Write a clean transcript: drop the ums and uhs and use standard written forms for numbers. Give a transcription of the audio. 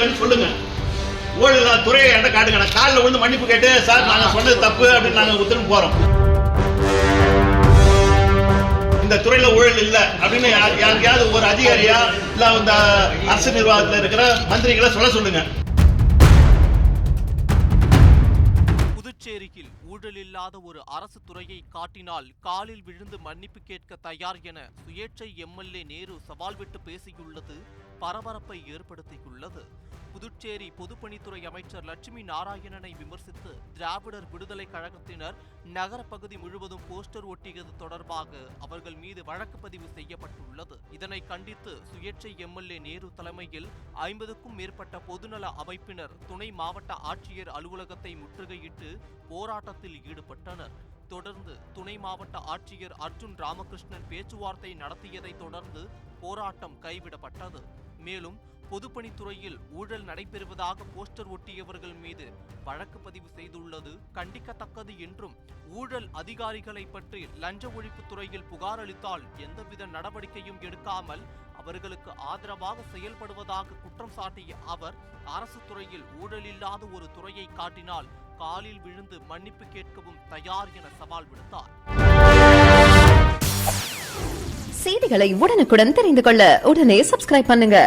இல்லைன்னு சொல்லுங்க. ஊழல் இல்லாத துறையை என்கிட்ட காட்டுங்க. நான் காலில் விழுந்து மன்னிப்பு கேட்டு சார் நாங்க சொன்னது தப்பு அப்படின்னு நாங்க உத்தரவு போறோம். இந்த துறையில ஊழல் இல்ல அப்படின்னு யாருக்கையாவது ஒரு அதிகாரியா இல்ல இந்த அரசு நிர்வாகத்தில் இருக்கிற மந்திரிகளை சொல்லுங்க. புதுச்சேரியில் ஊழல் இல்லாத ஒரு அரசு துறையை காட்டினால் காலில் விழுந்து மன்னிப்பு கேட்க தயார் என சுயேட்சை எம்எல்ஏ நேரு சவால் விட்டு பேசியுள்ளது பரபரப்பை ஏற்படுத்தியுள்ளது. புதுச்சேரி பொதுப்பணித்துறை அமைச்சர் லட்சுமி நாராயணனை விமர்சித்து திராவிடர் விடுதலை கழகத்தினர் நகர பகுதி முழுவதும் போஸ்டர் ஒட்டியது தொடர்பாக அவர்கள் மீது வழக்கு பதிவு செய்யப்பட்டுள்ளது. இதனை கண்டித்து சுயேட்சை எம்எல்ஏ நேரு தலைமையில் 50க்கும் மேற்பட்ட பொதுநல அமைப்பினர் துணை மாவட்ட ஆட்சியர் அலுவலகத்தை முற்றுகையிட்டு போராட்டத்தில் ஈடுபட்டனர். தொடர்ந்து துணை மாவட்ட ஆட்சியர் அர்ஜுன் ராமகிருஷ்ணன் பேச்சுவார்த்தை நடத்தியதை தொடர்ந்து போராட்டம் கைவிடப்பட்டது. மேலும் பொதுப்பணித்துறையில் ஊழல் நடைபெறுவதாக போஸ்டர் ஒட்டியவர்கள் மீது வழக்கு பதிவு செய்துள்ளது கண்டிக்கத்தக்கது என்றும், ஊழல் அதிகாரிகளை பற்றி லஞ்ச ஒழிப்பு துறையில் புகார் அளித்தால் எந்தவித நடவடிக்கையும் எடுக்காமல் அவர்களுக்கு ஆதரவாக செயல்படுவதாக குற்றம் சாட்டிய அவர், அரசு துறையில் ஊழல் இல்லாத ஒரு துறையை காட்டினால் காலில் விழுந்து மன்னிப்பு கேட்கவும் தயார் என சவால் விடுத்தார். செய்திகளை உடனுக்குடன் தெரிந்து கொள்ள உடனே சப்ஸ்கிரைப் பண்ணுங்க.